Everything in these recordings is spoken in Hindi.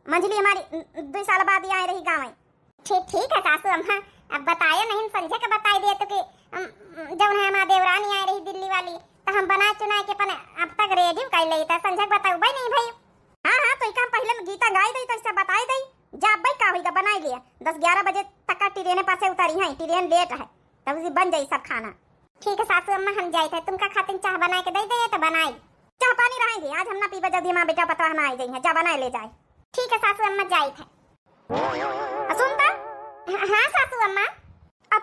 मंझली हमारी 2 साल बाद ही आए रही गाँव में। ठीक है सासू अम्मा, अब बताया नहीं, संजय का बताई दिया तो कि जब है हमारी देवरानी आई रही दिल्ली वाली तो हम बना चुना के अपन अब तक रेडी कर ली था। संजय बताऊ भाई नहीं भाई। हाँ तो एक पहले गीता गाई दी तो इससे बताई दी जा भाई का होगा बना लिया। 10-11 बजे तक का ट्रेन पासे उतारी है, ट्रेन लेट है तब उसी बन जाई सब खाना। ठीक है सासू अम्मा, हम जाए थे तुमका खातिर चाह बना के दे दे तो बनाई। चाह पानी रहेंगे आज हम ना पीबे जल्दी, माँ बेटा पता ना आई जाए जा बना ले जाए। ठीक है सासू अम्मा, जाए थे सुनता। हाँ सासू अम्मा,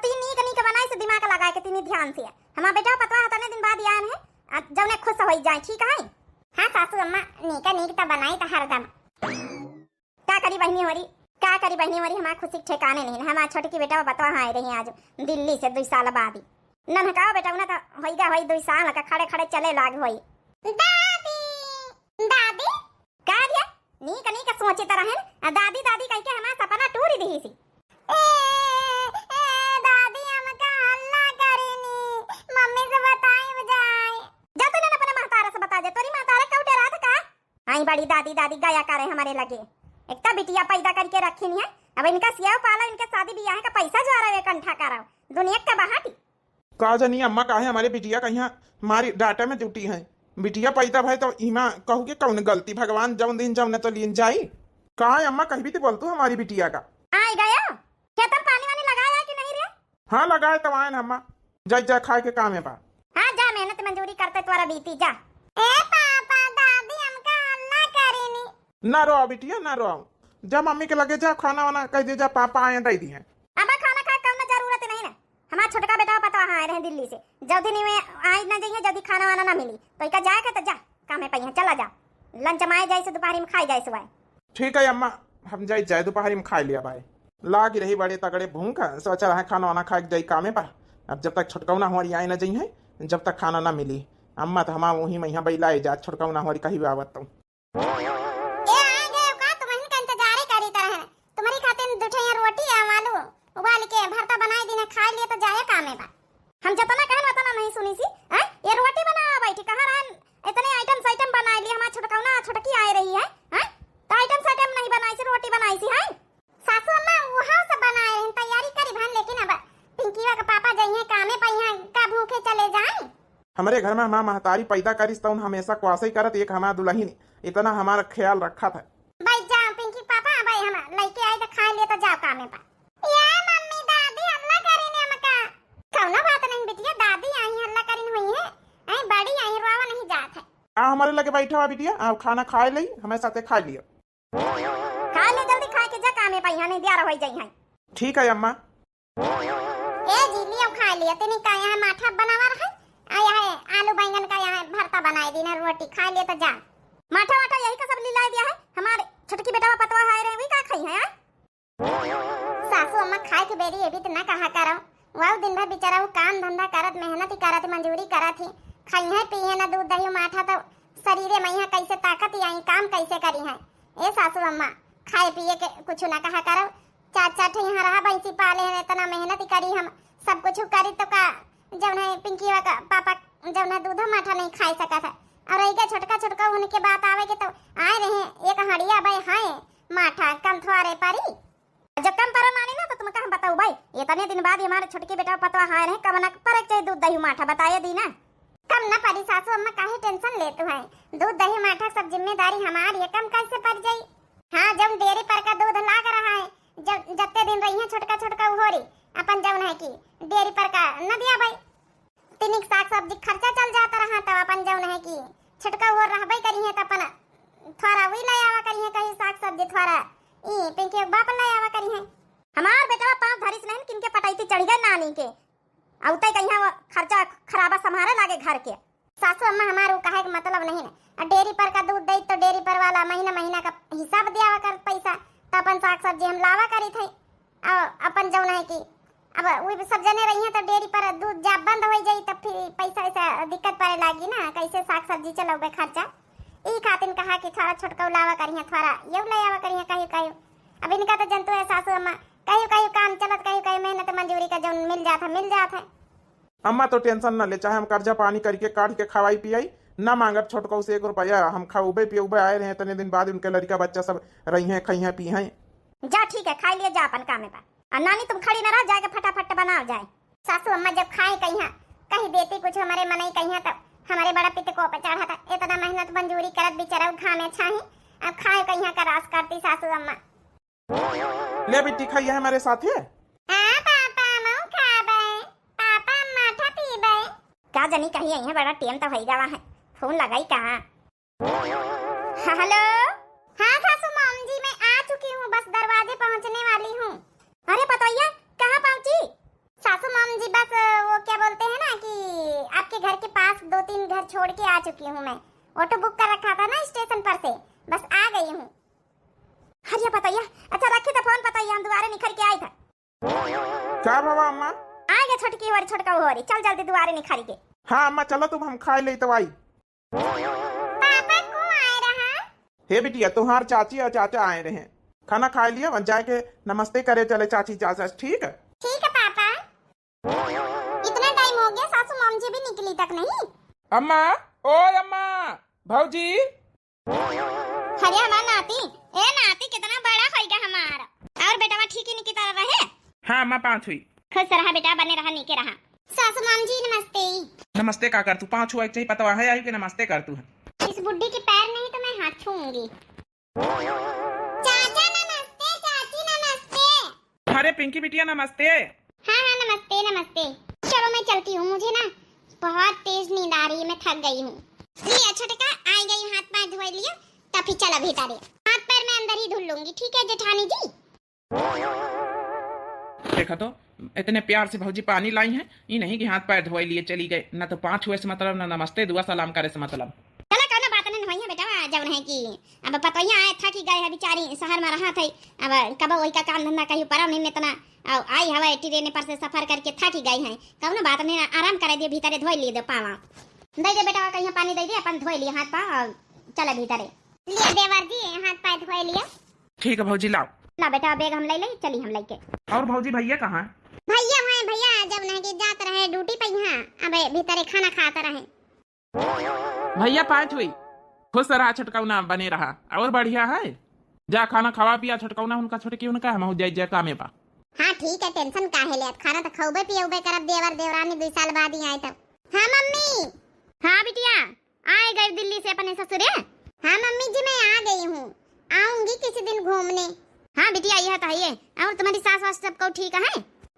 तीन नीक बनाई से दिमाग लगा के तीन ध्यान से हमारा बेटा पता है तने दिन बाद आन है जब ने खुश हो जाए। ठीक है हाँ सासू अम्मा, नीक तो बनाई तो हरदम। क्या करी बहनी हमारी, क्या करी बहनी हमारी, हमारे खुशी ठिकाने नहीं। हमारा छोटी की बेटा बतवा आए रही आज दिल्ली से 2 साल बाद ही न हकाओ बेटा उन्हें तो होगा होई 2 साल का खड़े खड़े चले लाग होई। दादी दादी का दिया नीक सोचे तरह है दादी दादी कह के हमारा सपना टूर दी सी। दादी हमका हल्ला करेनी, मम्मी से बताई बजाए जा तूने अपने महतारा से बता दे। तोरी महतारा क्यों डरा था का? आई बड़ी दादी दादी गया करे हमारे लगे। एक तो बिटिया पैदा करके रखी नहीं है, अब इनका सियाव पाला, इनके शादी ब्याह का पैसा जो आ रहा है कंठा कराओ दुनिया का बहाटी। का जानी अम्मा काहे हमारे बिटिया कहीं हमारी डाटा में ड्यूटी है। बिटिया पैदा भाई तो इमा कहू के कौन गलती, भगवान जौन दिन जौन तो लीन जाई। का अम्मा कहीं भी तो बोलतू हमारी बिटिया का। आई गया खेत में पानी वानी लगाया कि नहीं रे? हाँ लगाए तो आए अम्मा, जा खाए के काम है बा। हाँ जा मेहनत मंजूरी करते तुम्हारा बीती जा। ए पापा दादी हमका हल्ला करेनी। ना रो बिटिया ना रो, जा मम्मी के लगे जा खाना वाना कह दे, जा पापा आए दे दी है। अब खाना खा करना जरूरत नहीं ना, हमारा छोटका बेटा पता आए रहे दिल्ली से जल्दी नहीं आई ना जाइए, जल्दी खाना वाना ना मिली तो इका जाएगा तो जा काम है पहिया चला जा, लंच माए जाए से दोपहर में खाई जाए सुबह। ठीक है अम्मा, हम जाए दोपहर में खा लिया भाई, लाग रही बड़े तगड़े भूख सोचा रहा खाना वाना खा के जाई कामे पर। अब जब तक छुटकौना हमारी आए ना जाई है, जब तक खाना ना मिली अम्मा तो हमारा वही महिया बैलाए जा छुटकौना हमारी कहीं भी आवत तो। तुम्हारी खातिर दुठिया रोटी आलू उबाल के भरता बनाई दी खा लिए तो जाए कामे बा। हम जतना कहन उतना नहीं सुनी सी हैं, ये रोटी बना बैठी कहां रहन इतने आइटम बना लिए। हमारा छुटकौना छुटकी आ रही है हैं तो आइटम नहीं बनाई सी, रोटी बनाई सी है। सासू अम्मा वहां से बनाए हैं तैयारी करी भान, लेकिन अब पिंकीवा का पापा जाइए कामे पे यहां का भूखे चले जाए। हमारे घर में हमारा महतारी पैदा करिस तो हमेशा क्वासे ही करत, एक हमारा दुल्हन इतना हमारा ख्याल रखा था। भाई जा पिंकी पापा भाई हम लेके आए तो खा लिए तो जाओ कामे पर। या मम्मी दादी हल्ला करेने हमका। कौनो बात नहीं बिटिया, दादी आई हल्ला करीन हुई है, आई बड़ी आई रोवा नहीं जात है। आ हमारे लगे बैठा हुआ बिटिया, आप खाना खाए ली हमें साथे खा लियो। खा ले जल्दी खा के जा कामे पे यहां नहीं दिया रह जाई है। ठीक है अम्मा। ए जी लियो खा लियो, तनी का यहां माठा बनावा रहा है, आया है आलू बैंगन का यहां भरता बनाई दी ना, रोटी खा लिए तो जा। माठा यही का सब लीला दिया है, हमारे छोटकी बेटा पतवा आए रहे वही का खाई है। सासू अम्मा खाए के बेरी ये भी तो ना कहा करो, वाह दिन भर बेचारा वो काम धंधा करत मेहनत ही करत मंजूरी करत ही, खाई है पिए ना दूध दही माठा तो शरीरे में यहाँ कैसे ताकत आई काम कैसे करी है। ए सासू अम्मा खाए पिए के कुछ ना कहा करो, 4 यहाँ रहा भैंसी पाले हैं इतना मेहनत ही करी हम सब कुछ करी तो का जब है पिंकी का पापा जब है दूधो माठा नहीं खाई सका था। और एक छोटका होने के बात आवे के तो आए रहे एक हड़िया भाई हाय माठा कम थोड़े पारी जब कम पर मानी ना तो तुम कहाँ बताओ भाई, इतने दिन बाद हमारे छोटके बेटा पतवा हाय रहे कब ना पर चाहिए दूध दही माठा बताया दी ना। कम ना परी सासू अम्मा काहे टेंशन लेते हैं, दूध दही माठा सब जिम्मेदारी हमारी है, कम कैसे पड़ जाई। हाँ जब डेयरी पर का दूध लाग रहा है, जब जत्ते दिन रही है छोटका हो रही अपन जब है की डेयरी पर का न दिया भाई तिनिक साग सब्जी खर्चा चल जाता रहा तब अपन जब है की छटका हो रहबे करी है तो अपन थोड़ा वही ले आवा करी है कहीं साग सब्जी थोड़ा ई पिंकी बाप ले आवा करी है। हमार बेटा पांव धरिस नहीं किनके पटाईती चढ़ गए नानी के औते कहिया खर्चा खराबा संभारे लागे घर के। सासू अम्मा हमारे कहे के मतलब नहीं है, डेयरी पर का दूध दे तो डेयरी पर वाला महीना का हिसाब दिया कर पैसा तो अपन साग सब्जी हम लावा करी थे और अपन जौन है की अब वो सब जने रही है तो डेयरी पर दूध जब बंद हो जाई तब फिर पैसा ऐसा दिक्कत पड़े लागी ना, कैसे साग सब्जी चलोगे खर्चा। ई खातिन कहा कि थोड़ा छोटका लावा करी है थोड़ा ये ले आवा करी है कहीं अब इनका तो जंतु है सासू अम्मा कहीं काम चलत कहीं मेहनत मंजूरी का जो मिल जाता है। अम्मा तो टेंशन न ले, चाहे हम कर्जा पानी करके काट के खवाई पियाई ना मांगब छोटकौ से 1 रुपया। हम खाऊबे पियूबे आए रहे तने दिन बाद उनके लड़का बच्चा सब रही हैं खई हैं पी हैं। जा ठीक है, खा लिया, जा अपन काम पर। और नानी तुम खड़ी ना रह, जाके फटाफट बना जाए। सासू अम्मा जब खाए कहीं देती कुछ हमारे मन ही कहीं तब हमारे बड़ा पिते को चढ़ा था। इतना मेहनत मंजूरी करत बेचारा घामे छाही, अब खाए कहीं का रास करती सासू अम्मा। ले बेटी खाइए हमारे साथ है। पापा मऊ खाबे, पापा माठा पीबे। का जनी कहीं आई है, बड़ा टेम तो भई गवा है। फोन लगाई कहां? हेलो। हाँ सासू मॉम जी, मैं आ चुकी हूँ, बस दरवाजे पहुँचने वाली हूँ। अरे बताइए कहाँ पहुँची? सासू मॉम जी बस वो क्या बोलते हैं ना कि आपके घर के पास 2-3 घर छोड़ के आ चुकी हूँ मैं। ऑटो बुक कर रखा था ना स्टेशन पर से, बस आ गई हूँ। हरिया बताइए। अच्छा रखी तो फोन, बताइए हम दोबारा निखर के आई था। क्या बाबा अम्मा? आ गए छोटकी और छोटका हो रही, चल जल्दी दोबारा निखर के। हाँ अम्मा चलो तुम, हम खाए ले तो आई। पापा को आए रहा? हे बिटिया तुम्हार चाची और चाचा आए रहे, खाना खा लिया, वहाँ जाके नमस्ते करे चले चाची चाचा। ठीक है ठीक है पापा। इतना टाइम हो गया, सासू मॉम जी भी निकली तक नहीं। अम्मा, ओ अम्मा, भौजी। अरे हमारा नाती, ए नाती कितना बड़ा हो गया हमारा। और बेटा ठीक ही निकी तरह रहे? हाँ अम्मा 5 हुई। खुश रहा बेटा, बने रहा नीके रहा। सासू मॉम जी नमस्ते। नमस्ते का कर तू 5 हुआ चाहिए पता है आई कि नमस्ते कर तू है। इस बुड्ढी के पैर नहीं तो मैं हाथ छूऊंगी। चाचा नमस्ते, चाची नमस्ते। अरे पिंकी बिटिया नमस्ते। हाँ हाँ नमस्ते नमस्ते। चलो मैं चलती हूँ, मुझे ना बहुत तेज नींद आ रही है, मैं थक गई हूँ। लिया छोटका, आई गई हूँ, हाथ पैर धो लिया, तब फिर चला भीतर। हाथ पैर मैं अंदर ही धुल लूंगी, ठीक है जेठानी जी? देखा तो इतने प्यार से भौजी पानी लाई हैं, ये नहीं कि हाथ पैर धोए लिए चली गए। ना तो 5 हुए से मतलब, ना नमस्ते दुआ सलाम करे से मतलब। चला कौन बात नहीं होई है बेटा, जब नहीं कि अब पता ही आए था कि गए है बेचारी शहर में रहा थे। अब कब वही का काम धंधा कहीं परम नहीं में तना आई हवा ट्रेन पर से सफर करके थक गई है। कौन बात नहीं, आराम करे दे, भीतर धोई लिए दे पावा। दे दे बेटा कहीं पानी दे दे, अपन धोई लिए हाथ पाँव, चले भीतर। लिए देवर जी हाथ पैर धोई लिया। ठीक है भौजी लाओ। ना बेटा बैग हम ले ले, चली हम लेके। और भौजी भैया कहाँ? भैया हैं, भैया जब नहीं कि जात रहे ड्यूटी पे यहाँ, अब भीतर खाना खाता रहे। भैया 5 हुई, खुश रहा छटकौना बने रहा और बढ़िया है। जा खाना खवा पिया छटकौना उनका छोटकी उनका हम जाए जा कामे पा। हाँ ठीक है, टेंशन काहे ले, खाना तो खाऊबे पियूबे करब, देवर देवरानी 2 साल बाद ही आए तब। हाँ मम्मी। हाँ बिटिया आए गए दिल्ली से अपने ससुरे? हाँ मम्मी जी मैं आ गई हूँ, आऊंगी किसी दिन घूमने। हाँ बिटिया यह तो है। और तुम्हारी सास वास सब को ठीक है?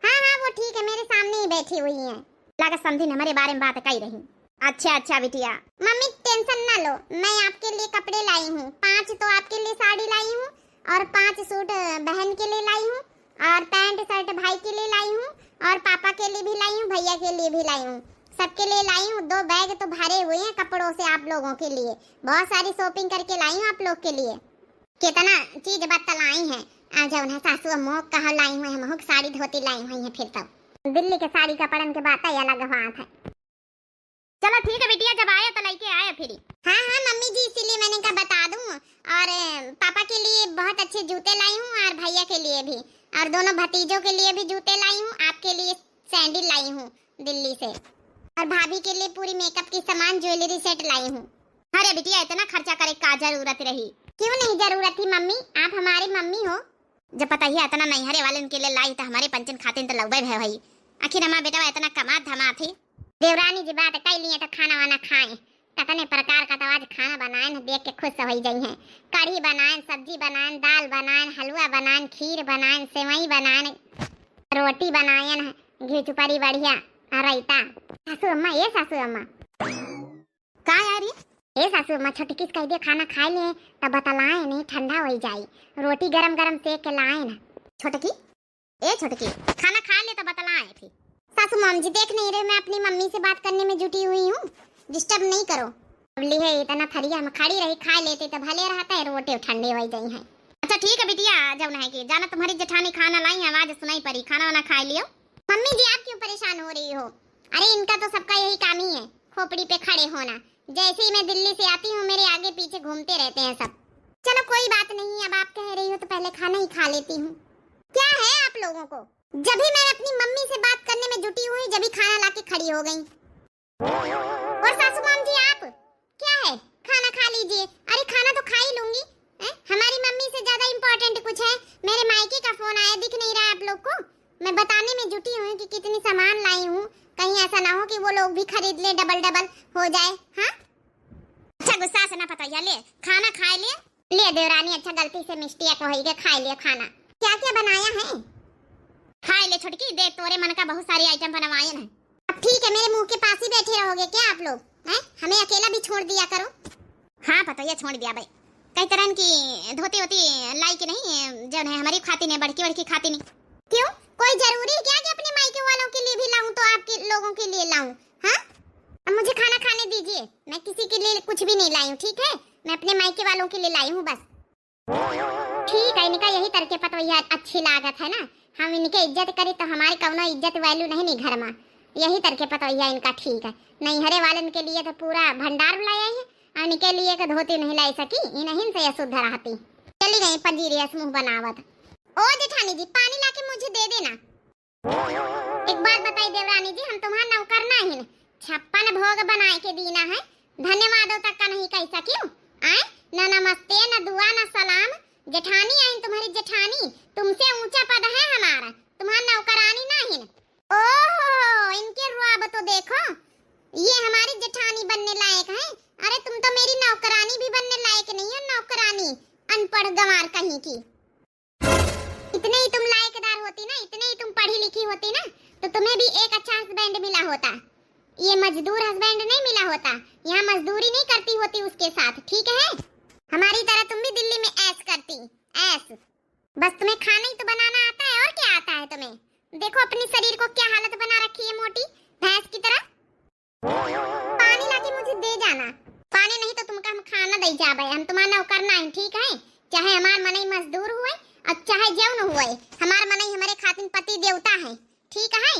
हाँ हाँ वो ठीक है, मेरे सामने ही बैठी हुई है। लागत समझी हमारे बारे में बात कही रही। अच्छा अच्छा बिटिया। मम्मी टेंशन ना लो, मैं आपके लिए कपड़े लाई हूँ, 5 तो आपके लिए साड़ी लाई हूँ, और 5 सूट बहन के लिए लाई हूँ, और पैंट शर्ट भाई के लिए लाई हूँ, और पापा के लिए भी लाई हूँ, भैया के लिए भी लाई हूँ, सबके लिए लाई हूँ। 2 बैग तो भरे हुए हैं कपड़ों से आप लोगों के लिए, बहुत सारी शॉपिंग करके लाई हूँ आप लोग के लिए। कितना चीज बतलाई है। आज उन्हें सासू अम्मो कहा लाई हुई, हम साड़ी धोती लाई हुई है। फिर तब दिल्ली के साड़ी कपड़न के बात ही अलग बात है। चलो ठीक है बिटिया, जब आया तो लेके आया फिर। हाँ हाँ मम्मी जी, इसीलिए मैंने कहा बता दूं। और पापा के लिए बहुत अच्छे जूते लाई हूँ, और भैया के लिए भी, और दोनों भतीजों के लिए भी जूते लाई हूँ, आपके लिए सैंडल लाई हूँ दिल्ली से, और भाभी के लिए पूरी मेकअप की सामान ज्वेलरी सेट लाई हूँ। अरे बिटिया इतना खर्चा करे का जरूरत रही? क्यों नहीं जरूरत थी मम्मी, आप हमारी मम्मी हो। जब पता ही इतना नहीं हरे वाले उनके लिए लाई तो हमारे पंचन खाते तो लौबे है भाई। आखिर हमारा बेटा इतना कमा धमा थी। देवरानी जी बात कह लिए तो खाना वाना खाएं, कितने प्रकार का तो आज खाना बनाए न, देख के खुश हो जाई हैं। कढ़ी बनाए, सब्जी बनाए, दाल बनाए, हलवा बनाए, खीर बनाए, सेवई बनाए, रोटी बनाए, घी चुपड़ी बढ़िया, रायता। सासू अम्मा, ये सासू अम्मा का यार ये सासू अम्मा छोटी किस कह दे खाना खा ले तब बतलाए नहीं, ठंडा हो जाए, रोटी गरम गरम सेक के लाए ना। छोटकी ए छोटकी खाना खा ले तो बतलाए फिर। सासू मॉम जी देख नहीं रहे, मैं अपनी मम्मी से बात करने में जुटी हुई हूँ, डिस्टर्ब नहीं करो। अबली है इतना थरिया में खड़ी रही, खा लेते तो भले रहता है, रोटी ठंडे हो गई है। अच्छा ठीक है बिटिया, जब नहीं की जाना तुम्हारी जेठानी खाना लाई है, आवाज सुनाई पड़ी, खाना वाना खा लियो। मम्मी जी आप क्यों परेशान हो रही हो? अरे इनका तो सबका यही काम ही है, खोपड़ी पे खड़े होना। जैसे ही मैं दिल्ली से आती हूँ मेरे आगे पीछे घूमते रहते हैं सब। चलो कोई बात नहीं, अब आप कह रही हो तो पहले खाना ही खा लेती हूँ। क्या है आप लोगों को, जब भी मैं अपनी मम्मी से बात करने में जुटी हुई, जब भी खाना लाके खड़ी हो गई। और सासू माम जी आप खाना खा लीजिए। अरे खाना तो खा ही लूंगी। हमारी मम्मी से ज्यादा इम्पोर्टेंट कुछ है? मेरे मायके का फोन आया, दिख नहीं रहा आप लोग को? मैं बताने में जुटी हूँ कि कितनी सामान लाई हूँ, कहीं ऐसा ना हो कि वो लोग भी खरीद ले, डबल डबल हो जाए। हाँ अच्छा गुस्सा से ना पता ले, खाना खा ले देवरानी। अच्छा गलती से मिष्टिया को ही खा लिया खाना। क्या क्या बनाया है? खा ले छोटकी, देख तोरे मन का बहुत सारी आइटम बनवाए हैं। अब ठीक है, मेरे मुंह के पास ही बैठे रहोगे क्या आप लोग? हैं हमें अकेला भी छोड़ दिया करो। हाँ पता ये छोड़ दिया भाई, कई तरह की धोती होती लाई की नहीं, जो है हमारी खाती नहीं, बड़की बड़की खाती नहीं। क्यों, कोई जरूरी है क्या कि अपने मायके वालों के लिए भी लाऊं तो आपके लोगों के लिए लाऊं? हाँ अब मुझे खाना खाने दीजिए, मैं किसी के लिए कुछ भी नहीं लाई हूँ, ठीक है? मैं अपने मायके वालों के लिए लाई हूँ बस। ठीक है, इनका यही तरके पता यह अच्छी लागत है ना, हम इनके इज्जत करी तो हमारी कौनो इज्जत वैल्यू नहीं नी घर में। यही तरके पता यह इनका ठीक है। नहीं हरे वालन के लिए तो पूरा भंडार लाया है, और इनके लिए तो धोती नहीं लाई सकी, इन्हीं से शुद्ध रहती। चली गई पंजीरिया मुंह बनावत। ओ जेठानी जी पानी लाके मुझे दे देना। एक बात बताई देवरानी जी, हम तुम्हारा नौकर ना ही, 56 भोग बनाए के दीना है, धन्यवादों तक का नहीं कह सकी आए, ना नमस्ते ना दुआ ना सलाम। जेठानी आई तुम्हारी जेठानी, तुमसे ऊंचा पद है हमारा, तुम्हारा नौकरानी नहीं। ओहो इनके रुआब तो देखो, ये हमारी जेठानी बनने लायक है। अरे तुम तो मेरी नौकरानी भी बनने लायक नहीं हो, नौकरानी अनपढ़ गंवार कहीं की। इतने ही तुम लायकदार होती ना, इतने ही तुम पढ़ी लिखी होती ना, तो तुम्हें भी एक अच्छा हस्बैंड मिला होता। ये मजदूर हस्बैंड नहीं मिला होता, यहाँ मजदूरी नहीं करती होती उसके साथ, ठीक है? हमारी तरह तुम भी दिल्ली में ऐश करती, ऐश। बस तुम्हें खाना ही तो बनाना आता है, और क्या आता है तुम्हें? देखो अपने शरीर को क्या हालत बना रखी है, मोटी भैंस की तरह। पानी लाके मुझे दे जाना। पानी नहीं तो तुमका हम खाना दे जाबे, हम तुम्हारा नौकर नहीं, ठीक है? चाहे हमार मनई मजदूर हुए और चाहे जौन हुए, हमार मनई हमारे खातिर पति देवता है, ठीक है?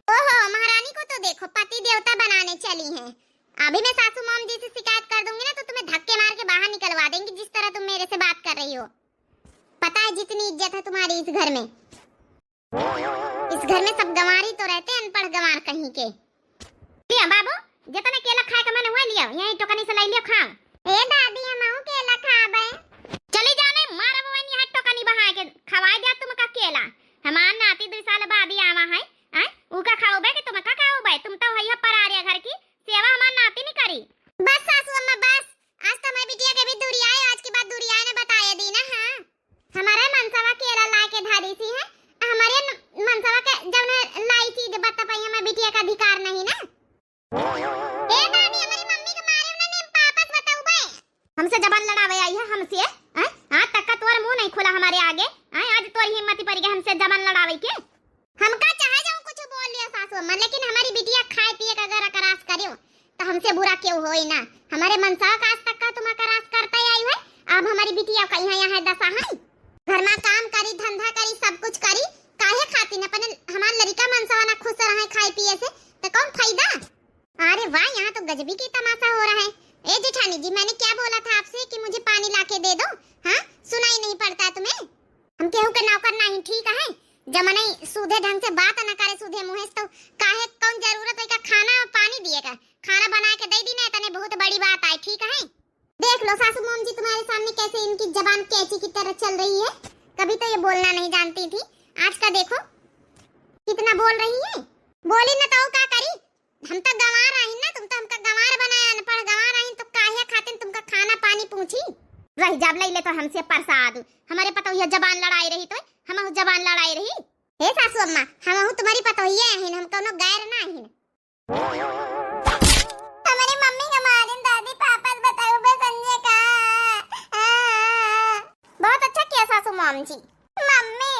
ओहो महारानी को तो देखो पति देवता बनाने चली हैं। अभी मैं सासू मॉम जी से शिकायत कर दूंगी ना, तो तुम्हें धक्के मार के बाहर निकलवा देंगी, जिस तरह तुम मेरे से बात कर रही हो। पता है जितनी इज्जत है तुम्हारी इस घर में, इस घर में सब गंवारी तो रहते हैं, अनपढ़ गंवार कहीं के। लिया बाबू जितना केला खाए का मन हुआ लिया, यही टोकनी से लाई लियो खा। ए दादी हम केला खाबे। चली जाने मारा वो नहीं हट टोकनी बहा के खवाए दिया तुमका केला। हमार नाती 2 साल बाद ही आवा है, हैं? उका खाओबे कि तुमका खाओबे? तुम तो हइया पर आ रहे घर की सेवा हमार नाती नहीं करी। बस सासू अम्मा बस, आज तो मैं बिटिया के भी दूरी आए, आज के बाद दूरी आए ने बताया दी ना। हां हमारे मनसावा केला ला के धारी सी है, हमारे मनसावा के जब लाई चीज बता पाई हमें बिटिया का अधिकार नहीं ना। ए नानी हमारी मम्मी के मारे उन्होंने वापस बताऊ बे, हमसे जबान लड़ावे आई है हमसे, हैं? हां तक का तोर मुंह नहीं खोला हमारे आगे, हैं? आज तोर हिम्मत पड़ गई हमसे जबान लड़ावे के। हमका चाहे जाऊं कुछ बोल लिया सासू अम्मा, लेकिन हमारी बिटिया खाए पिए का अगर करास करियो तो हमसे बुरा क्यों होई ना? हमारे मनसा का आज तक का तुम करास करता आई है, अब हमारी बिटिया का यहाँ है दशा है। घर में काम करी, धंधा करी, सब कुछ करी, काहे खाती न अपन हमार लड़का मनसावा ना खुश रहे खाए पिए से, तो कौन फायदा? अरे वाह यहाँ तो गजबी की तमाशा हो रहा है। ए जेठानी जी मैंने क्या बोला था आपसे कि मुझे पानी लाके दे दो? हाँ सुनाई नहीं पड़ता तुम्हें? हम केहू के नौकर नहीं, ठीक है? जमने सूधे ढंग से बात न करे, सूधे मुंह से, तो काहे कौन जरूरत है का खाना और पानी दिएगा? खाना बना के दे दी ना, तने बहुत बड़ी बात आई, ठीक है? देख लो सासू मोम जी तुम्हारे सामने कैसे इनकी जबान कैची की तरह चल रही है। कभी तो ये बोलना नहीं जानती थी, आज का देखो कितना बोल रही है। बोली ना तो क्या करी? हम तो गंवार आही ना, तुम तो हमका गंवार बनाया, अनपढ़ गंवार आही, तो काहे खातिर तुमका खाना पानी पूछी? रही जब ले ले तो हमसे प्रसाद, हमारे पता यह जबान लड़ाई रही तो हम जबान लड़ाई रही। हे सासू अम्मा हम तुम्हारी पता ही है, हम कोनो गैर ना है। हमारी मम्मी का मारिन दादी पापा बताओ बे संजय का। बहुत अच्छा किया सासू मॉम जी। मम्मी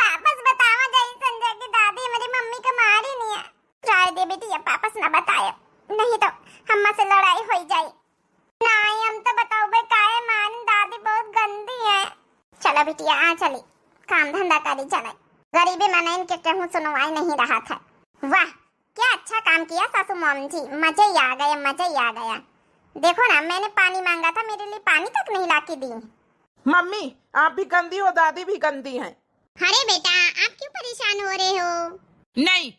पापा बतावा जाई संजय की दादी मेरी मम्मी का मारी नहीं है। ट्राई दे बेटी, अब पापा ना बताया नहीं तो हम्मा से लड़ाई हो जाए। नहीं हम तो बताओ बे काहे मान, दादी बहुत गंदी है। चलो बिटिया आ चली, काम धंधा करी चले, गरीबी मने इनके कहूँ सुनवाई नहीं रहा था। वाह क्या अच्छा काम किया सासू मॉम जी, मजे ही आ गया, मजे ही आ गया। देखो ना मैंने पानी मांगा था, मेरे लिए पानी तक नहीं लाके दी। मम्मी आप भी गंदी हो, दादी भी गंदी हैं। अरे बेटा आप क्यों परेशान हो रहे हो? नहीं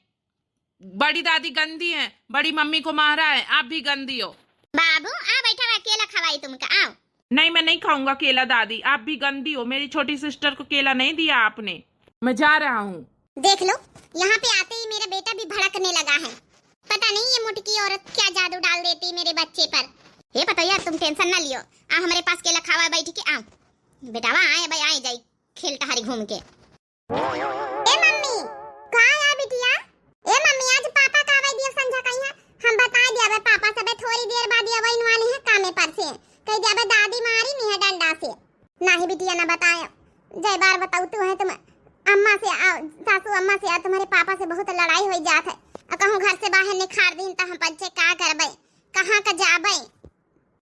बड़ी दादी गंदी है, बड़ी मम्मी को मारा है, आप भी गंदी हो। बाबू आ बैठा हुआ अकेला खवाई तुमका, आओ। नहीं, मैं नहीं खाऊंगा केला दादी, आप भी गंदी हो। मेरी छोटी सिस्टर को केला नहीं दिया आपने। मैं जा रहा हूँ। देख लो, यहाँ पे आते ही मेरा बेटा भी भड़कने लगा है। पता नहीं ये मोटकी औरत क्या जादू डाल देती मेरे बच्चे पर। ये पता यार, तुम टेंशन ना लियो, आ हमारे पास केला खावा बैठ के, आओ बेटावा, आए भाई, आए जाई खेल टहरी घूम के। ए मम्मी, कहाँ है बिटिया? ए मम्मी, आज पापा का आवे दिया संझा कहीं है, हम बता दिया बे पापा से, थोड़ी देर बाद ये वही वाले हैं कामे पर से, कह दिया बे दादी मारी नहीं है डंडा से। नहीं बिटिया ना बताया, जय बार बताऊ तू है, तुम अम्मा से आओ, सासू अम्मा से आओ, तुम्हारे पापा से बहुत लड़ाई हो जात है। कहूँ घर से बाहर निखार दिन तो हम बच्चे का करबे, कहाँ का जाबे?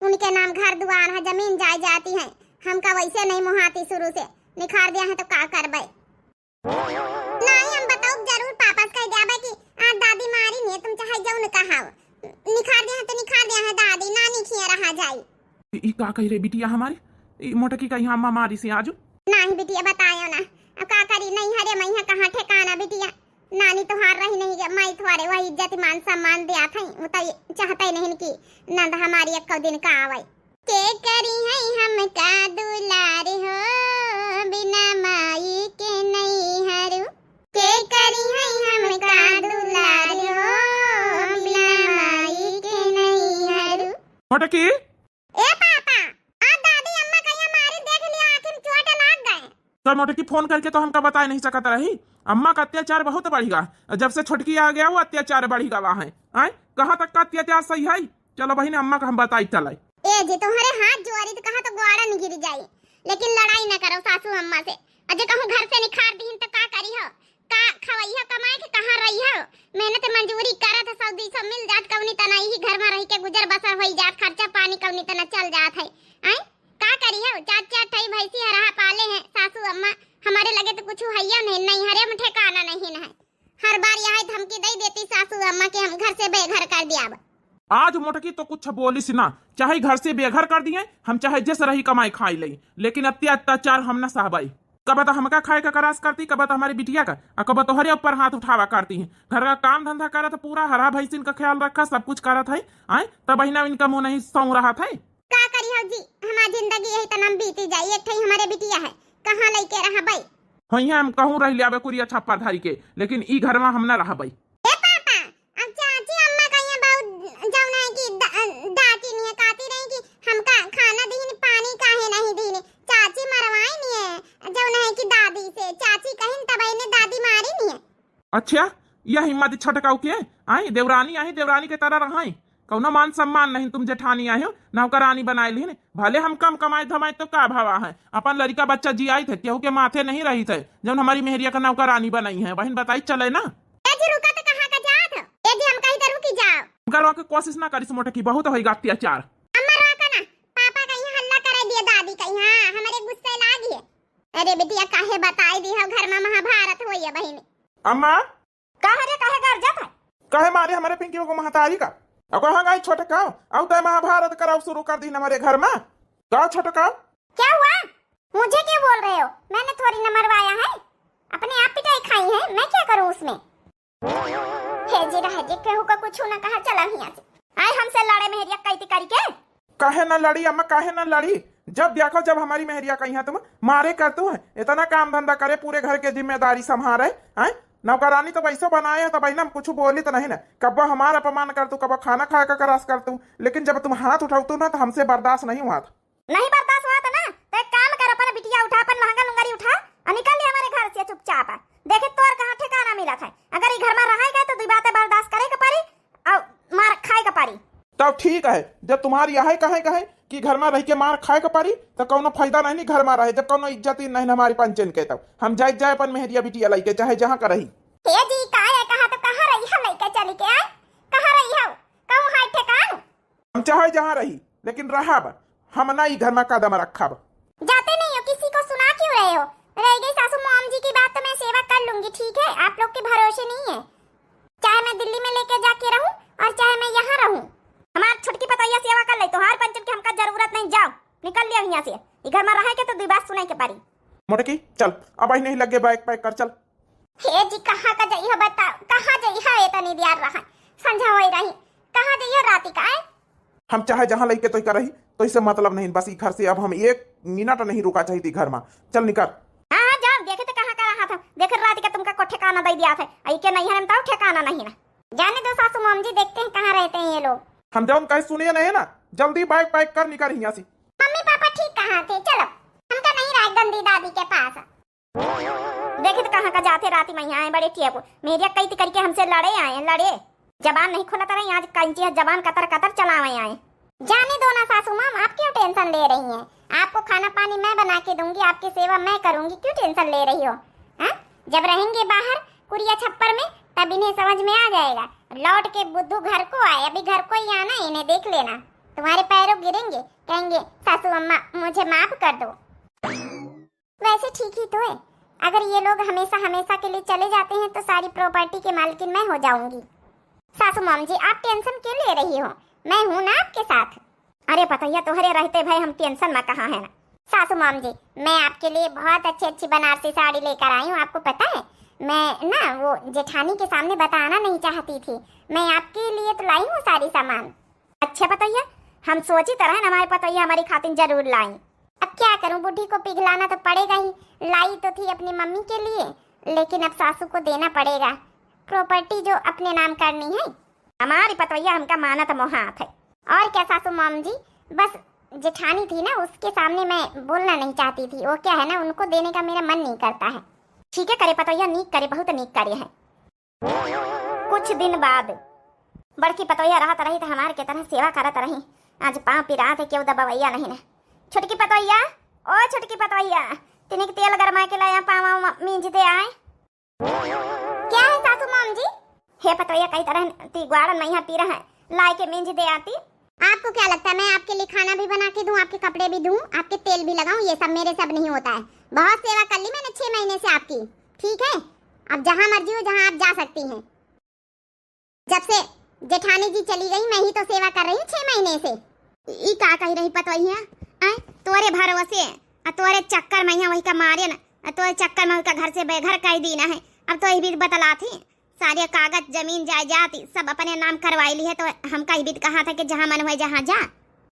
उनके नाम घर दुआर है, जमीन जाय जाती है, हमका वैसे नहीं मुहाती शुरू से, निखार दिया है तो का करबे? नहीं हम बताओ जरूर पापा से कह दिया कि आज दादी मारी नहीं, तुम चाहे जाओ न कहाओ, निखार दिया है तो निखार दिया है दादी, नानी खिया रहा जाई। ई का कह रे बिटिया हमारी, ई मोटकी कहीं अम्मा मारी से आजू? नहीं बिटिया बतायो ना, अब का करी, नहीं हरे मैया कहाँ ठिकाना बिटिया, नानी तो हार रही नहीं, मैं तुम्हारे वही इज्जत मान सम्मान दिया था, वो तो चाहता ही नहीं कि नंद हमारी एक दिन का आवे। के करी है हम का दुलार हो, बिना माई के नहीं हरू, के करी है हम का दुलार हो, बिना माई के नहीं हरू। मोटकी, ए पापा, आज दादी अम्मा कहीं हमारी देख लिया, आखिर चोट लग गए। तो मोटकी फोन करके तो हमका बता नहीं सकता रही, अम्मा का अत्याचार बहुत बढ़ेगा, जब से छुटकी आ गया वो अत्याचार बढ़ेगा वहाँ है, कहाँ तक का अत्याचार सही है? चलो बहन अम्मा का हम बताई चलाए। ए जी तुम्हारे हाथ जोड़ी तो कहा तो ग्वाड़ा नहीं गिर जाई, लेकिन लड़ाई न करो सासू अम्मा से। अजय कहूँ घर से निखार दीन तो का करी हो, का खवई हो, कमाए के कहाँ रही हो, मेहनत मजदूरी करत है, सऊदी सब मिल जात, कवनी तना ही घर में रह के गुजर बसर हो जात, खर्चा पानी कवनी तना चल जात है। आई का करी हो, चार चार ठई भैंसी हरा पाले हैं सासू अम्मा, हमारे लगे तो कुछ हैया नहीं हरे में ठिकाना नहीं है, हर बार यह धमकी दे देती सासू अम्मा के हम घर से बेघर कर दिया। आज मोटकी तो कुछ बोलिस ना, चाहे घर से बेघर कर दिए हम, चाहे जैसे रही कमाई खाई लई, लेकिन अत्याचार हम न सहबाई। कब तो हमका खाए का करास करती, कब तो हमारी बिटिया का, और कब तो हरे ऊपर हाथ उठावा करती है। घर का काम धंधा करा तो पूरा हरा भैंसिन का ख्याल रखा, सब कुछ करा था, आए तब बहिना इनका मुंह नहीं सौ रहा था। का करी हो जी, हमारी जिंदगी यही तनम बीती जाई, एक ठई हमारे बिटिया है, कहाँ लेके रहा भाई? वही हम कहूँ रह लिया कुरिया छप्पर धारी के, लेकिन ई घर में हम न रहा भाई। ए पापा, अब चाची अम्मा का ये बहुत जौन है कि डांटी नहीं है, कहती रही कि हमका खाना दीन पानी काहे नहीं दीन, चाची मरवाई नहीं है जौन है कि दादी से, चाची कहिन तब ने दादी मारी नहीं है। अच्छा यह हिम्मत छटकाऊ के आई, देवरानी आई, देवरानी के तरह रहा, कौनो मान सम्मान नहीं, तुम जेठानी आए हो नौकरानी बनाए ली, भले हम कम कमाए धमाए तो का भावा है, अपन लड़का बच्चा जी आई थे, केहू के माथे नहीं रही थे, जब हमारी मेहरिया का नौकरानी बनाई है, बहन बताई चले ना। ए जी रुका तो कहाँ का जात हो, ए जी हम कहीं तो रुकी जाओ, करवा के कोशिश ना करिस मोटकी, बहुत होगा अत्याचार। अम्मा रोका ना, पापा कहीं हल्ला करे दिए, दादी कहीं हाँ हमारे गुस्से लागी है। अरे बेटिया काहे बताई दी हो, घर में महाभारत होई है बहन। अम्मा काहे घर जात है, कहे मारे हमारे पिंकी को महतारी का, अब हाँ गाई छोटे का अब तो महाभारत कराओ शुरू कर दी हमारे घर में, गाओ छोटे का। क्या हुआ, मुझे क्यों बोल रहे हो, मैंने थोड़ी न मरवाया है, अपने आप पिटाई खाई है, मैं क्या करूं उसमें? हे जी रह जी, केहू का कुछ ना कहा, चला हिया से आए हमसे लड़े मेहरिया कैती करी के। काहे न लड़ी अम्मा, काहे न लड़ी, जब देखो जब हमारी मेहरिया कहीं है तुम मारे करतू है, इतना काम धंधा करे, पूरे घर के जिम्मेदारी संभाले, हैं नौकरानी तो वैसे बनाए है, तो भाई ना कुछ बोली तो नहीं ना, कब हमारा अपमान कर तू, कब खाना खा का करास कर तू, लेकिन जब तुम हाथ उठाऊ ना तो हमसे बर्दाश्त नहीं हुआ था। नहीं बर्दाश्त हुआ था ना, तो एक काम कर, अपन बिटिया उठा, अपन लहंगा लुंगारी उठा और निकल ले हमारे घर से चुपचाप। देखे तोर कहाँ ठिकाना मिला था, अगर ये घर में रहेगा तो दी बातें बर्दाश्त करे के पारी और मार खाए के पारी। तब ठीक है, जब तुम्हारी यही कहे कि घर में रह के मार खाए के पारी, तो कोनो फायदा नहीं घर में रहे, जब कोनो इज्जत ही नहीं हमारी पंचन के, तब हम जाए अपन मेहरिया बिटिया लेके चाहे जहाँ का रही। हे जी का है, कहा तो कहाँ रही है लेके चली के, आए कहाँ रही हो, कहूँ हाय ठिकान, हम चाहे जहाँ रही, लेकिन रहा हम ना ही घर में कदम रखा। जाते नहीं हो, किसी को सुना क्यों रहे हो? रह गई सासू मॉम जी की बात तो मैं सेवा कर लूंगी, ठीक है, आप लोग के भरोसे नहीं है, चाहे मैं दिल्ली में लेके जाके रहूं और चाहे मैं यहाँ रहूं, हमारी छुटकी पतैया सेवा कर ले, तो हर पंचन की हमका जरूरत नहीं, जाओ निकल लिया यहाँ से, ये घर में रहे के तो दी बात सुनाई के पारी। मोटकी चल, अब आई नहीं लगे, बैग पैक कर चल। हे जी कहाँ का जाइए बताओ, कहाँ जाइए, इतनी देर रहा संझा हो रही, कहाँ जाइए राती का है? हम चाहे जहाँ लेके तो कर रही, तो इससे मतलब नहीं, बस ई घर से अब हम 1 मिनट नहीं रुका चाहिए घर में। चल निकल। हाँ जाओ, देखे तो कहाँ का रहा था, देखे रात का तुमका को ठिकाना दे दिया था, आई के नहीं है ठिकाना नहीं ना। जाने दो सासू माम जी, देखते हैं कहाँ रहते हैं ये लोग। हम जब कहीं सुनिए नहीं ना, जल्दी बाइक पैक कर निकल यहाँ से। मम्मी पापा ठीक कहाँ थे, चलो हमका नहीं रहा गंदी दादी के पास। देखे तो कहाँ का जाते रात में यहाँ आए बड़े टिया को, मेरी कई करके हमसे लड़े आए, लड़े जबान नहीं खोला तरह आज कंची जबान कतर कतर चलावे आए। जाने दो ना सासू माम, आप क्यों टेंशन ले रही हैं? आपको खाना पानी मैं बना के दूंगी, आपकी सेवा मैं करूंगी, क्यों टेंशन ले रही हो? हाँ, जब रहेंगे बाहर कुरिया छप्पर में तब इन्हें समझ में आ जाएगा। लौट के बुद्धू घर को आए, अभी घर को ही आना, इन्हें देख लेना, तुम्हारे पैरों गिरेंगे, कहेंगे सासू अम्मा मुझे माफ कर दो। वैसे ठीक ही तो है, अगर ये लोग हमेशा हमेशा के लिए चले जाते हैं तो सारी प्रॉपर्टी के मालकिन मैं हो जाऊंगी। सासू माम जी आप टेंशन क्यों ले रही हो, मैं हूं ना आपके साथ। अरे पतैया तुम्हारे रहते भाई हम टेंशन में कहाँ है ना। सासू माम जी मैं आपके लिए बहुत अच्छी अच्छी बनारसी साड़ी लेकर आई हूँ, आपको पता है मैं ना वो जेठानी के सामने बताना नहीं चाहती थी, मैं आपके लिए तो लाई हूँ सारी सामान। अच्छा पतैया, हम सोची तरह ना हमारे पतैया हमारी खातिर जरूर लाई। अब क्या करूँ, बुढ़ी को पिघलाना तो पड़ेगा ही, लाई तो थी अपनी मम्मी के लिए, लेकिन अब सासू को देना पड़ेगा, प्रॉपर्टी जो अपने नाम करनी है। हमारी पतैया हमका मानत मोहात है। और क्या सासू माम जी, बस जेठानी थी ना उसके सामने मैं बोलना नहीं चाहती थी, वो क्या है ना उनको देने का मेरा मन नहीं करता है। ठीक है करे पतैया, नीक करे, बहुत नीक करे है। कुछ दिन बाद बड़की पतैया रहत रही तो हमारे के तरह सेवा करत रही, आज पाँव पिरात है, क्यों दबवैया नहीं ना। छोटकी पतैया, ओ छोटकी पतैया, तिनिक तेल गरमा के लाया, पाँव मींज दे आए। क्या है सासू माम जी? हे पतैया कई तरह तिगवाड़ा नहीं पी रहा है, लाई के मींज दे आती। आपको क्या लगता है मैं आपके लिए खाना भी बना के दूं, आपके कपड़े भी धूं, आपके तेल भी लगाऊं? ये सब मेरे सब नहीं होता है, बहुत सेवा कर ली मैंने 6 महीने से आपकी, ठीक है? अब जहां मर्जी हो जहां आप जा सकती हैं। जब से जेठानी जी चली गई मैं ही तो सेवा कर रही हूँ 6 महीने से। ई का कही रही पतैया, तोरे भरोसे तोरे चक्कर में वही का मारे ना, तोरे चक्कर में घर से बेघर कर दी ना है। अब तो भी बतला थी सारे कागज जमीन जायदाद सब अपने नाम करवाई ली है, तो हम कहीं भी कहा था कि जहाँ मन हो जहाँ जा।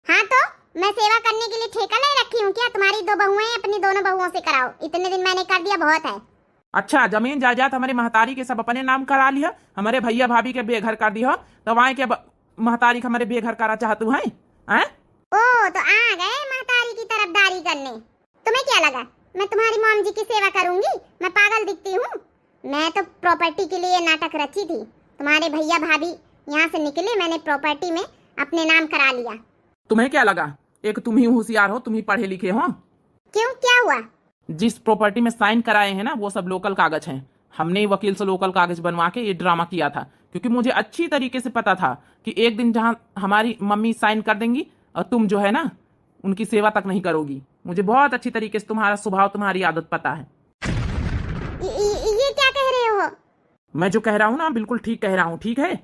हाँ तो मैं सेवा करने के लिए ठेका नहीं रखी हूँ क्या? तुम्हारी 2 बहुएं अपनी दोनों बहुओं से कराओ, इतने दिन मैंने कर दिया, बहुत है। अच्छा जमीन जायदाद हमारे महतारी के सब अपने नाम करा लिया, हमारे भैया भाभी के बेघर कर दिया, तो वहाँ के महतारी हमारे बेघर करा चाहतू है? ओ तो आ गए महतारी की तरफदारी करने। तुम्हें क्या लगा मैं तुम्हारी मॉम जी की सेवा करूंगी? मैं पागल दिखती हूँ? मैं तो प्रॉपर्टी के लिए नाटक रची थी, तुम्हारे भैया भाभी यहाँ से निकले, मैंने प्रॉपर्टी में अपने नाम करा लिया। तुम्हें क्या लगा एक तुम ही होशियार हो, तुम ही पढ़े लिखे हो? क्यों क्या हुआ? जिस प्रॉपर्टी में साइन कराए हैं ना वो सब लोकल कागज हैं, हमने वकील से लोकल कागज बनवा के ये ड्रामा किया था, क्योंकि मुझे अच्छी तरीके से पता था कि एक दिन जहाँ हमारी मम्मी साइन कर देंगी और तुम जो है ना उनकी सेवा तक नहीं करोगी। मुझे बहुत अच्छी तरीके से तुम्हारा स्वभाव तुम्हारी आदत पता है। ये क्या कह रहे हो? मैं जो कह रहा हूँ ना बिल्कुल ठीक कह रहा हूँ, ठीक है?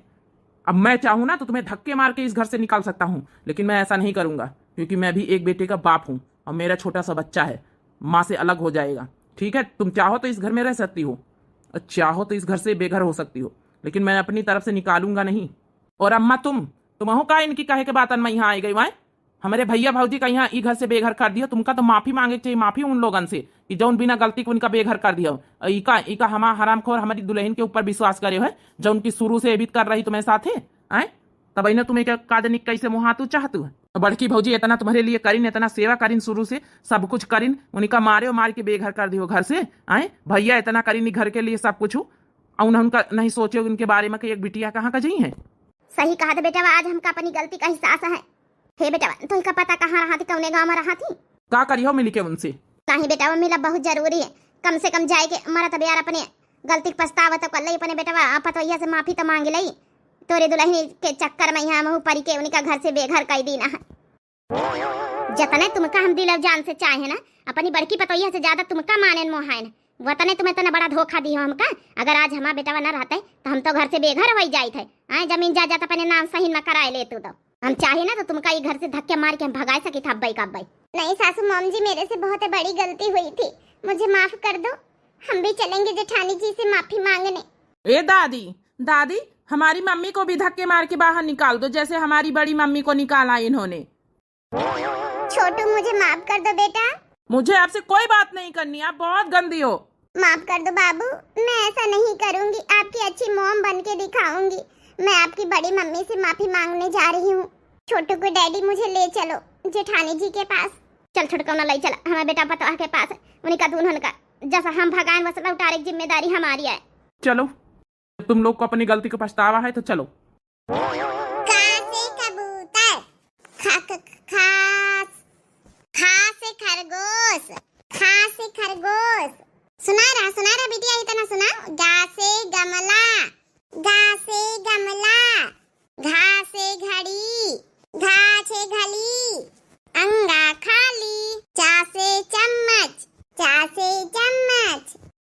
अब मैं चाहूँ ना तो तुम्हें धक्के मार के इस घर से निकाल सकता हूँ, लेकिन मैं ऐसा नहीं करूंगा, क्योंकि मैं भी एक बेटे का बाप हूँ और मेरा छोटा सा बच्चा है, माँ से अलग हो जाएगा। ठीक है, तुम चाहो तो इस घर में रह सकती हो, चाहो तो इस घर से बेघर हो सकती हो, लेकिन मैं अपनी तरफ से निकालूंगा नहीं। और अम्मा तुम हो का इनकी कहे के बात मैं यहाँ आई गई वहाँ हमारे भैया भाजी का यहाँ ई घर से बेघर कर दिया, तुमका तो माफी मांगे चाहिए, माफी उन लोगन से कि जौन बिना गलती को उनका बेघर कर दिया। इका हमारा हरामखोर हमारी दुल्हन के ऊपर विश्वास करे है, जो उनकी शुरू से एबित कर रही तुम्हें साथ है आए, तब ना तुम्हें क्या काजनिक कैसे मुहातू चाहतू है? बड़की भौजी इतना तुम्हारे लिए करीन, इतना सेवा करीन, शुरू से सब कुछ करीन, उनका मारे मार के बेघर कर दियो घर से आए। भैया इतना करीन घर के लिए सब कुछ, उनका नहीं सोचे उनके बारे में कि एक बिटिया कहाँ का जी है। सही कहा था बेटा, आज हमका अपनी गलती का एहसास है। हे बेटा तो का पता कहाँ रहा थी, कौने गाँव में रहा थी? का करियो मिली के उनसे? नहीं बेटा मिला बहुत जरूरी है, कम से कम जाए के मरा तब यार अपने गलती पछतावा तो कर लई अपने बेटा, पतोहिया से माफी तो मांग लई, तोरे दुल्हन के चक्कर में यहाँ मुँह परी के उनका घर से बेघर कर दी ना है। जतने तुमका हम दिल जान से चाहे ना, अपनी बड़की पतोहिया से ज्यादा तुमका माने मोहाय ना, वतने तुम्हें इतना बड़ा धोखा दियो हमका। अगर आज हमारा बेटा न रहता तो हम तो घर से बेघर हो जाए थे, जमीन जायदाद अपने नाम सही न कराए ले तू, तो हम चाहे ना तो तुमका ये घर से धक्के मार के हम भगा सके था अब्बाई का अब्बाई। नहीं सासू मॉम जी मेरे से बहुत बड़ी गलती हुई थी, मुझे माफ कर दो, हम भी चलेंगे जेठानी जी से माफी मांगने। ए दादी हमारी मम्मी को भी धक्के मार के बाहर निकाल दो, जैसे हमारी बड़ी मम्मी को निकाला इन्होंने। छोटू मुझे माफ कर दो बेटा। मुझे आपसे कोई बात नहीं करनी, आप बहुत गंदी हो। माफ कर दो बाबू, मैं ऐसा नहीं करूंगी, आपकी अच्छी मॉम बन के दिखाऊंगी। मैं आपकी बड़ी मम्मी से माफी मांगने जा रही हूँ। छोटू को डैडी मुझे ले चलो जेठानी जी के पास। चल छुटकाना ले चला हमारा बेटा पतवा के पास है, उन्हीं का दूल्हन का जैसा हम भगाएं वैसा उतारे की जिम्मेदारी हमारी है। चलो, तुम लोग को अपनी गलती का पछतावा है तो चलो। का से कबूतर, खा से खरगोश, खा से खरगोश। सुना रहा बिटिया, इतना सुना। गा से गमला, गा से गमला, घा से घड़ी, घा से घली, अंगा खाली, चा से चम्मच, चा से चम्मच।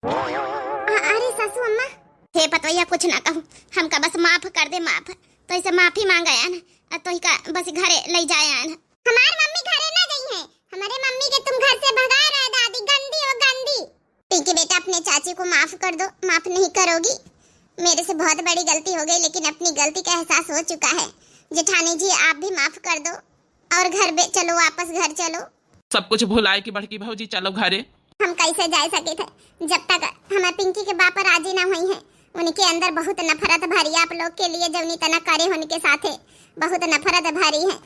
अरे सासू अम्मा, हे पतोया कुछ ना कहूँ, हमका बस माफ कर दे, माफ। तो इसे माफी मांगा है ना, तो ही का बस घरे ले जाया है ना। हमारी मम्मी घरे ना गई है, हमारे मम्मी के तुम घर से भगा रहे दादी, गंदी हो गंदी। ठीक है बेटा, अपने चाची को माफ कर दो। माफ नहीं करोगी? मेरे से बहुत बड़ी गलती हो गई, लेकिन अपनी गलती का एहसास हो चुका है। जेठानी जी आप भी माफ कर दो और घर पे चलो, वापस घर चलो। सब कुछ भुलाए कि बड़की भाजी चलो घरे। हम कैसे जा सके थे जब तक हमारे पिंकी के बाप राजी ना हुई है। उनके अंदर बहुत नफरत भरी आप लोग के लिए, जवनी तना करे होने के साथ बहुत नफरत भरी है।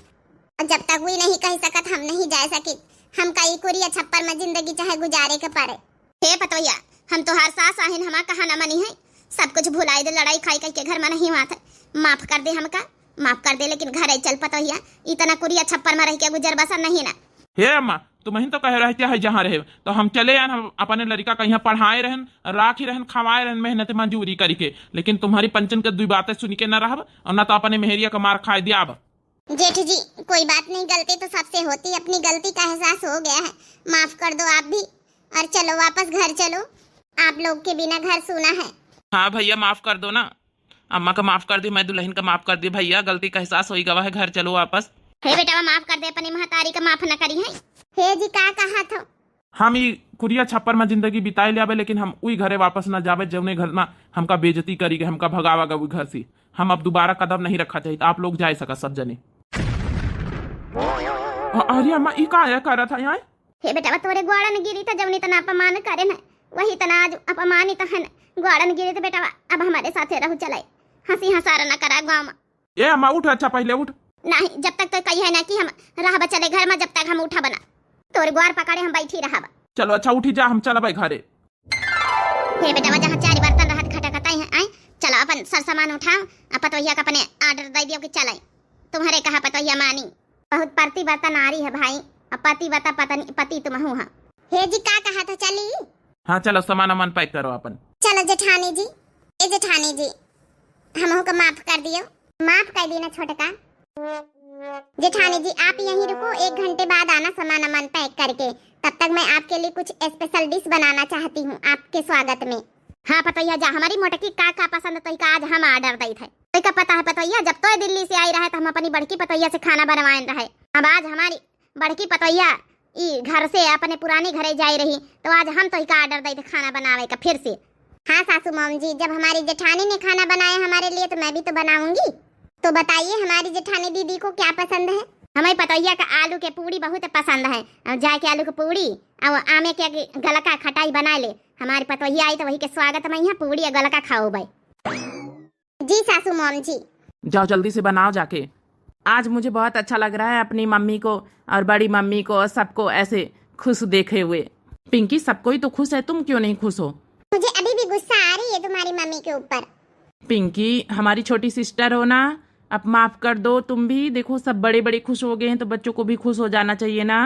और जब तक वही नहीं कह सकत हम नहीं जा सके। हम कई कुरिया छप्पर में जिंदगी चाहे गुजारे के पड़े। हे पतोया, हम तो हर सास आहिन हमारा कहा न मनी है, सब कुछ भुलाई दे, लड़ाई खाई के घर में नहीं हुआ था। माफ कर दे, हमका माफ कर दे, लेकिन घर चल पतोया, इतना कुरिया छप्पर में रह के गुजर बसर नहीं ना। हे अम्मा, तुम ही तो कह रहते है जहाँ रहे तो हम चले आन, हम अपने लड़का का यहाँ पढ़ाए रहन, राखी रहन, खवाए रहन, मेहनत मंजूरी करके। लेकिन तुम्हारी पंचन के 2 बातें सुन के न रहब और न तो अपने मेहरिया का मार खाए दिया। जेठ जी कोई बात नहीं, गलती तो सबसे होती, अपनी गलती का एहसास हो गया है, माफ कर दो आप भी। और चलो वापस घर चलो, आप लोग के बिना घर सूना है। हाँ भैया माफ कर दो ना, अम्मा का माफ कर दी, मैं दुल्हन का माफ कर दी। भैया गलती का एहसास हो गवा है, घर चलो वापस। हे बेटा माफ कर दे, अपनी महतारी का माफ न करी है। हे जी का कहा था? हम ई कुरिया छप्पर में जिंदगी बिताए ले, लेकिन हम उई घरे वापस न जावे जवने घर में हमका बेइज्जती करी गए, हमका भगावागा उई घर से। हम अब दोबारा कदम नहीं रखा चाहिए, आप लोग जा सका सब जने। अरे अम्मा ई का कर रहा था यहाँ? हे बेटा तोरे ग्वाड़न गिरी तो जवनी तना अपमान करे न, वही तना आज अपमानित है न। ग्वाड़न गिरी तो बेटा अब हमारे साथे रहू चलाए, हंसी हंसारा न करा गाँव में। ए अम्मा उठ, अच्छा पहले उठ। नहीं, जब तक तो कही है ना कि हम रह चले घर में, जब तक हम उठा बना तोरे ग्वार पकड़े हम बैठी रहा। चलो अच्छा उठी जा, हम चला भाई घरे। हे बेटा जहाँ 4 बर्तन रहत खटखटाई है, आए चलो अपन सर सामान उठाओ, पतोहिया का अपने आर्डर दे दियो कि चले। तुम्हारे कहा पतोहिया मानी, बहुत प्रतिव्रता नारी है भाई, अब पतिव्रता पति तुम हूँ। हे जी का कहा था चली? हाँ चलो सामान अमान पैक करो अपन। चलो जेठानी जी, ए जेठानी जी हमहू को माफ कर दियो, माफ कर दी ना छोटका। जेठानी जी आप यहीं रुको, 1 घंटे बाद आना सामान अमान पैक करके। तब तक मैं आपके लिए कुछ स्पेशल डिश बनाना चाहती हूँ आपके स्वागत में। हाँ पतोहिया जा, हमारी मोटकी का पसंद तो का आज हम ऑर्डर दी थे। तो का पता है पतोहिया, जब तो दिल्ली से आई रहे तो हम अपनी बड़की पतोहिया से खाना बनवाए रहे। अब आज हमारी बड़की पतोहिया ई घर से अपने पुरानी घरे जाई रही, तो आज हम तो का ऑर्डर दी थे खाना बनावे का फिर से। हाँ सासू मॉम जी, जब हमारी जेठानी ने खाना बनाया हमारे लिए तो मैं भी तो बनाऊंगी। तो बताइए हमारी जेठानी दीदी को क्या पसंद है? हमें पतोहिया का आलू के पूड़ी बहुत पसंद है, और जाके आलू की पूड़ी और आमे के गलका खटाई बना ले। हमारी पतोहिया आई तो वही के स्वागत में यहाँ पूड़ी और गलका खाओ भाई। जी सासू मॉम जी। जाओ जल्दी से बनाओ जाके। आज मुझे बहुत अच्छा लग रहा है अपनी मम्मी को और बड़ी मम्मी को सबको ऐसे खुश देखे हुए। पिंकी सबको ही तो खुश है, तुम क्यों नहीं खुश हो? मुझे अभी भी गुस्सा आ रही है तुम्हारी मम्मी के ऊपर। पिंकी हमारी छोटी सिस्टर हो ना, अब माफ कर दो तुम भी। देखो सब बड़े बड़े खुश हो गए हैं तो बच्चों को भी खुश हो जाना चाहिए ना।